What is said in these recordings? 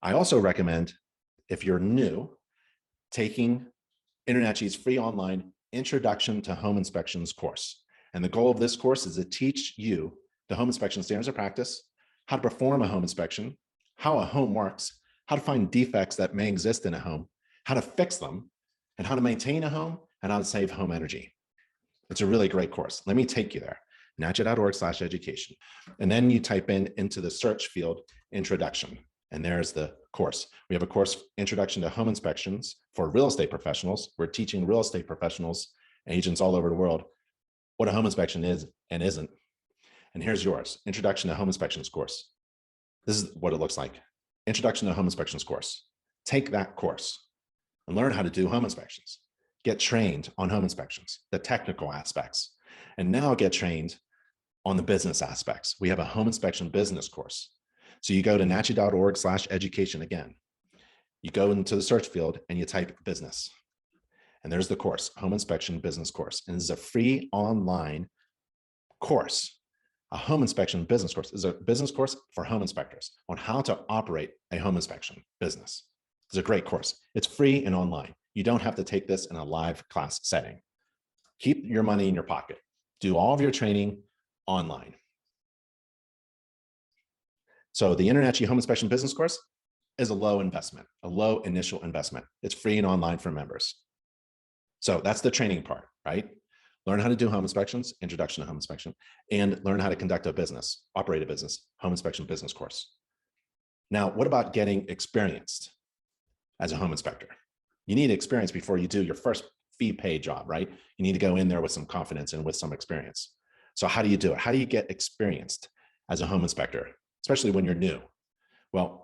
I also recommend, if you're new, taking InterNACHI's free online Introduction to Home Inspections course. And the goal of this course is to teach you the home inspection standards of practice, how to perform a home inspection, how a home works, how to find defects that may exist in a home, how to fix them, and how to maintain a home, and how to save home energy. It's a really great course. Let me take you there, nachi.org/education. And then you type into the search field, introduction, and there's the course. We have a course, Introduction to Home Inspections for real estate professionals. We're teaching real estate professionals, agents all over the world, what a home inspection is and isn't. And here's yours, Introduction to Home Inspections course. This is what it looks like. Introduction to Home Inspections course. Take that course and learn how to do home inspections. Get trained on home inspections, the technical aspects, and now get trained on the business aspects. We have a home inspection business course. So you go to nachi.org/education again. You go into the search field and you type business. And there's the course, Home Inspection Business Course. And this is a free online course. A home inspection business course is a business course for home inspectors on how to operate a home inspection business. It's a great course. It's free and online. You don't have to take this in a live class setting. Keep your money in your pocket. Do all of your training online. So the InterNACHI Home Inspection Business Course is a low investment, a low initial investment. It's free and online for members. So that's the training part, right? Learn how to do home inspections, introduction to home inspection, and learn how to conduct a business, operate a business, home inspection business course. Now, what about getting experienced as a home inspector? You need experience before you do your first fee paid job, right? You need to go in there with some confidence and with some experience. So how do you do it? How do you get experienced as a home inspector, especially when you're new? Well,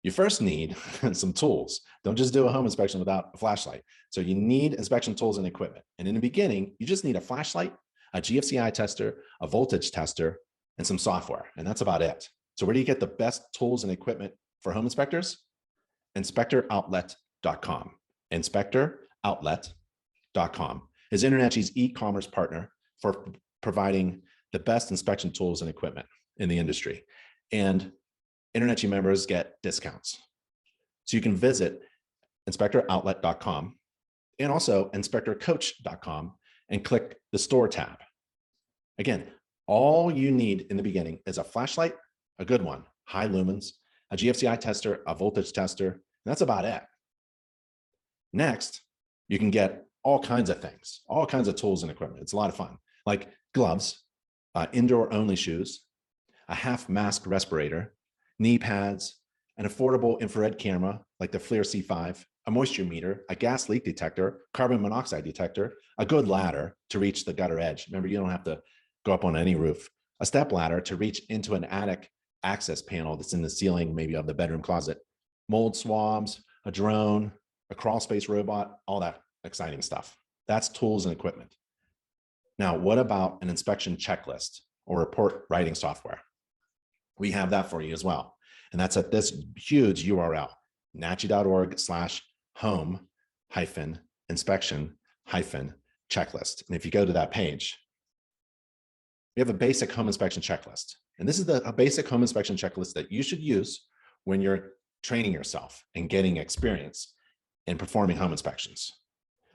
you first need some tools. Don't just do a home inspection without a flashlight. So you need inspection tools and equipment. And in the beginning, you just need a flashlight, a GFCI tester, a voltage tester, and some software. And that's about it. So where do you get the best tools and equipment for home inspectors? InspectorOutlet.com. InspectorOutlet.com is InterNACHI's e-commerce partner for providing the best inspection tools and equipment in the industry. And InterNACHI members get discounts. So you can visit InspectorOutlet.com and also InspectorCoach.com and click the store tab. Again, all you need in the beginning is a flashlight, a good one, high lumens, a GFCI tester, a voltage tester, and that's about it. Next, you can get all kinds of things, all kinds of tools and equipment. It's a lot of fun, like gloves, indoor only shoes, a half mask respirator, knee pads, an affordable infrared camera like the FLIR C5, a moisture meter, a gas leak detector, carbon monoxide detector, a good ladder to reach the gutter edge. Remember, you don't have to go up on any roof. A step ladder to reach into an attic access panel that's in the ceiling, maybe of the bedroom closet. Mold swabs, a drone, a crawl space robot, all that exciting stuff. That's tools and equipment. Now, what about an inspection checklist or report writing software? We have that for you as well. And that's at this huge URL, nachi.org/home-inspection-checklist. And if you go to that page, we have a basic home inspection checklist. And this is a basic home inspection checklist that you should use when you're training yourself and getting experience in performing home inspections.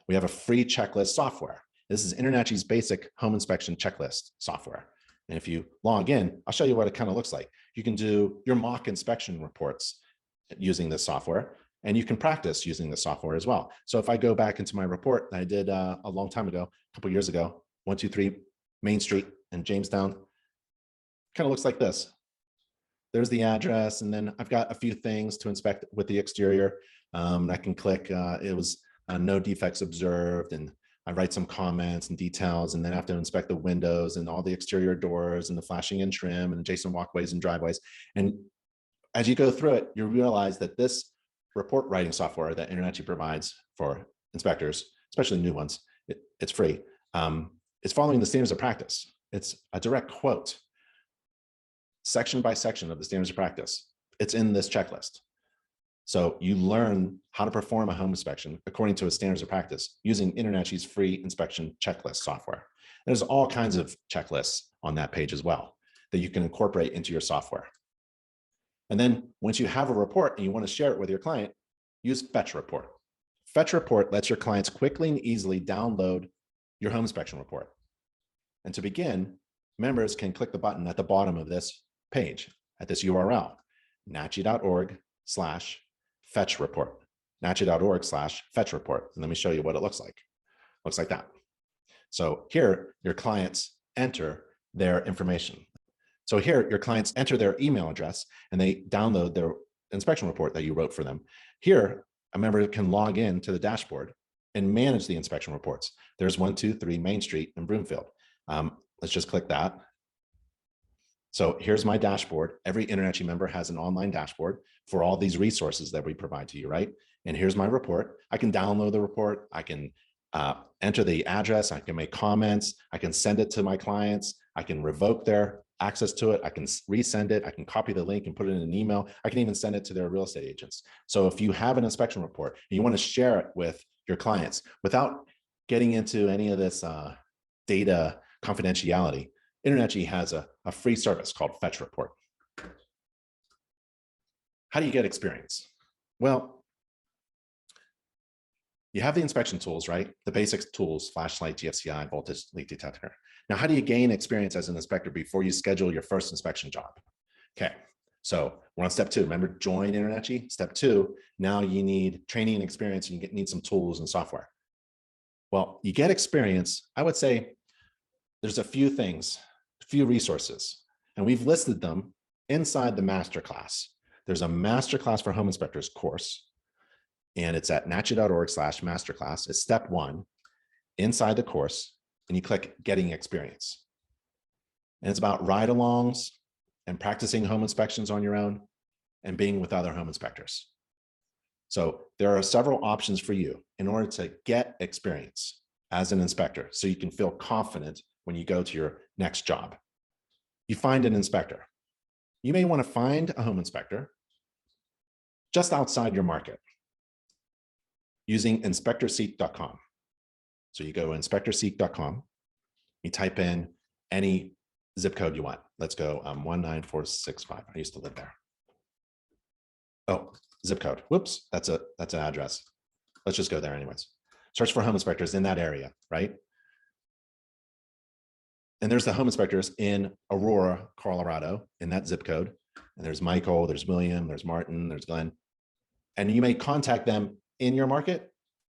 We have a free checklist software. This is InterNACHI's basic home inspection checklist software. And if you log in, I'll show you what it kind of looks like. You can do your mock inspection reports using this software, and you can practice using the software as well. So if I go back into my report that I did a long time ago, a couple of years ago, 123 Main Street in Jamestown, kind of looks like this. There's the address, and then I've got a few things to inspect with the exterior. I can click, it was no defects observed, and I write some comments and details, and then I have to inspect the windows and all the exterior doors and the flashing and trim and adjacent walkways and driveways. And as you go through it, you realize that this report writing software that InterNACHI provides for inspectors, especially new ones, it's free. It's following the standards of practice. It's a direct quote, section by section of the standards of practice. It's in this checklist. So you learn how to perform a home inspection according to a standards of practice using InterNACHI's free inspection checklist software. There's all kinds of checklists on that page as well that you can incorporate into your software. And then once you have a report and you want to share it with your client, use Fetch Report. Fetch Report lets your clients quickly and easily download your home inspection report. And to begin, members can click the button at the bottom of this page at this URL, nachi.org/fetch report, nachi.org/fetch report. And let me show you what it looks like. It looks like that. So here, your clients enter their information. So here, your clients enter their email address and they download their inspection report that you wrote for them. Here, a member can log in to the dashboard and manage the inspection reports. There's 123 Main Street in Broomfield. Let's just click that. So here's my dashboard. Every InterNACHI member has an online dashboard for all these resources that we provide to you, right? And here's my report. I can download the report. I can enter the address. I can make comments. I can send it to my clients. I can revoke their access to it. I can resend it. I can copy the link and put it in an email. I can even send it to their real estate agents. So if you have an inspection report and you want to share it with your clients without getting into any of this data confidentiality, InterNACHI has a free service called Fetch Report. How do you get experience? Well, you have the inspection tools, right? The basic tools, flashlight, GFCI, voltage, leak detector. Now, how do you gain experience as an inspector before you schedule your first inspection job? Okay, so we're on step 2. Remember, join InterNACHI. Step 2, now you need training and experience, and you need some tools and software. Well, you get experience, I would say there's a few things, a few resources, and we've listed them inside the masterclass. There's a masterclass for home inspectors course, and it's at nachi.org/masterclass. It's step 1 inside the course, and you click getting experience. And it's about ride-alongs and practicing home inspections on your own and being with other home inspectors. So there are several options for you in order to get experience as an inspector so you can feel confident when you go to your next job. You find an inspector. You may want to find a home inspector just outside your market using inspectorseek.com. So you go to inspectorseek.com, you type in any zip code you want. Let's go 19465. I used to live there. Oh, zip code. Whoops, that's an address. Let's just go there anyways. Search for home inspectors in that area, right? And there's the home inspectors in Aurora, Colorado, in that zip code. And there's Michael, there's William, there's Martin, there's Glenn. And you may contact them in your market.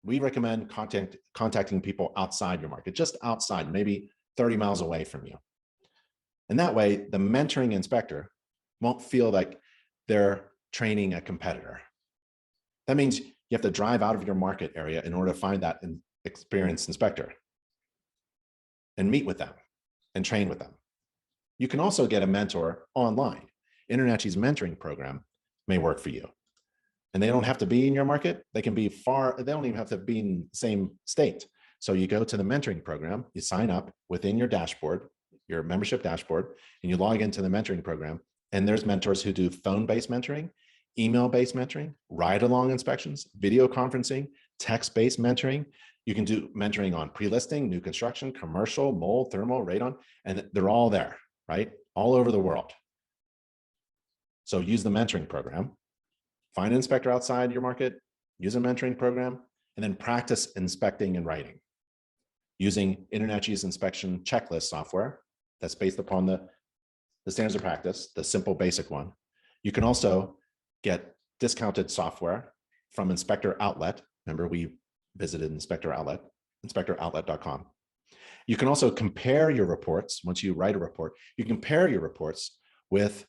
We recommend contacting people outside your market, just outside, maybe 30 miles away from you. And that way, the mentoring inspector won't feel like they're training a competitor. That means you have to drive out of your market area in order to find that experienced inspector and meet with them and train with them. You can also get a mentor online. InterNACHI's mentoring program may work for you. And they don't have to be in your market. They can be far, they don't even have to be in the same state. So you go to the mentoring program, you sign up within your dashboard, your membership dashboard, and you log into the mentoring program. And there's mentors who do phone-based mentoring, email-based mentoring, ride-along inspections, video conferencing, text-based mentoring. You can do mentoring on pre-listing, new construction, commercial, mold, thermal, radon, and they're all there, right? All over the world. So use the mentoring program, find an inspector outside your market, use a mentoring program, and then practice inspecting and writing using InterNACHI's inspection checklist software that's based upon the standards of practice, the simple basic one. You can also get discounted software from Inspector Outlet. Remember, we visited Inspector Outlet, inspectoroutlet.com. You can also compare your reports. Once you write a report, you compare your reports with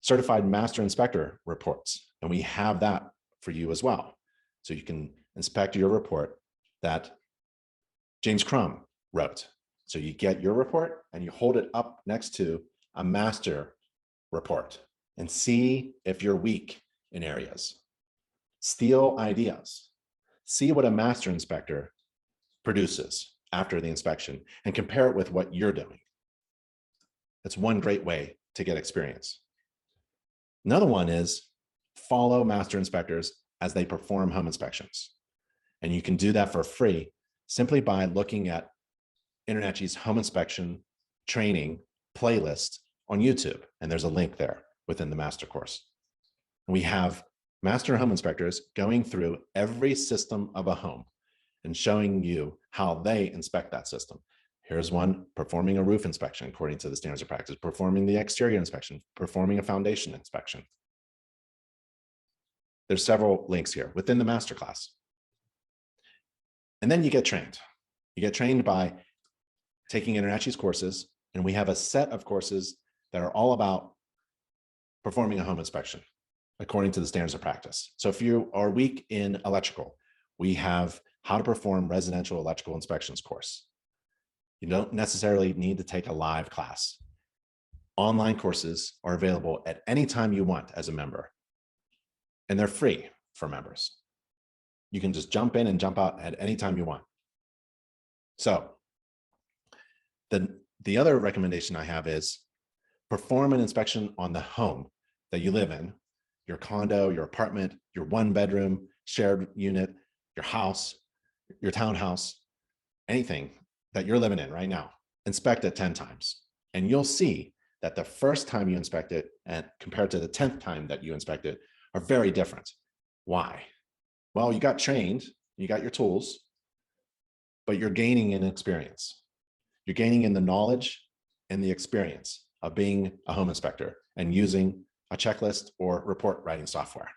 certified master inspector reports. And we have that for you as well. So you can inspect your report that James Crum wrote. So you get your report and you hold it up next to a master report and see if you're weak in areas. Steal ideas. See what a master inspector produces after the inspection and compare it with what you're doing. That's one great way to get experience. Another one is follow master inspectors as they perform home inspections. And you can do that for free simply by looking at InterNACHI's home inspection training playlist on YouTube. And there's a link there within the master course. And we have master home inspectors going through every system of a home and showing you how they inspect that system. Here's one performing a roof inspection according to the standards of practice, performing the exterior inspection, performing a foundation inspection. There's several links here within the masterclass. And then you get trained. You get trained by taking InterNACHI's courses, and we have a set of courses that are all about performing a home inspection according to the standards of practice. So if you are weak in electrical, we have how to perform residential electrical inspections course. You don't necessarily need to take a live class. Online courses are available at any time you want as a member, and they're free for members. You can just jump in and jump out at any time you want. So the other recommendation I have is perform an inspection on the home that you live in, your condo, your apartment, your one bedroom, shared unit, your house, your townhouse, anything that you're living in right now. Inspect it 10 times. And you'll see that the first time you inspect it and compared to the 10th time that you inspect it are very different. Why? Well, you got trained, you got your tools, but you're gaining in experience. You're gaining in the knowledge and the experience of being a home inspector and using a checklist or report writing software.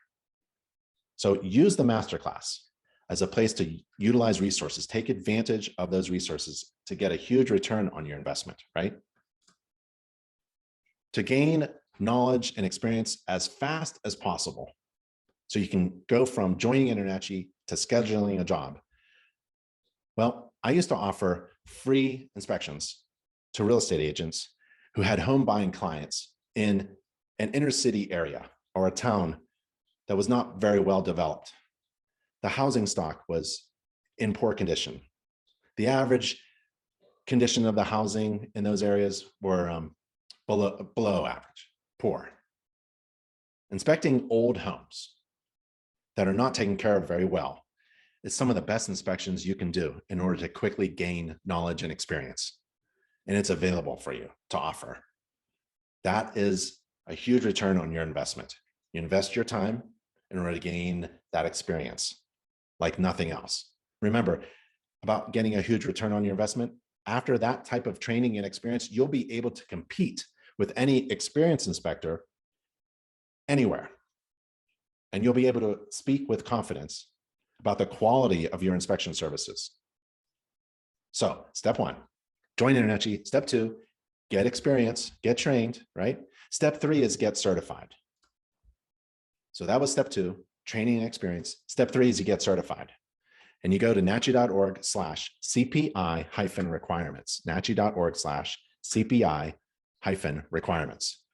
So use the masterclass as a place to utilize resources, take advantage of those resources to get a huge return on your investment, right? To gain knowledge and experience as fast as possible. So you can go from joining InterNACHI to scheduling a job. Well, I used to offer free inspections to real estate agents who had home buying clients in an inner city area or a town that was not very well developed. The housing stock was in poor condition. The average condition of the housing in those areas were below average, poor. Inspecting old homes that are not taken care of very well is some of the best inspections you can do in order to quickly gain knowledge and experience. And it's available for you to offer. That is a huge return on your investment. You invest your time in order to gain that experience like nothing else. Remember about getting a huge return on your investment. After that type of training and experience, you'll be able to compete with any experienced inspector anywhere. And you'll be able to speak with confidence about the quality of your inspection services. So step one, join InterNACHI. Step two, get experience, get trained, right? Step three is get certified. So that was step two, training and experience. Step three is you get certified. And you go to nachi.org/CPI-requirements, nachi.org/CPI-requirements.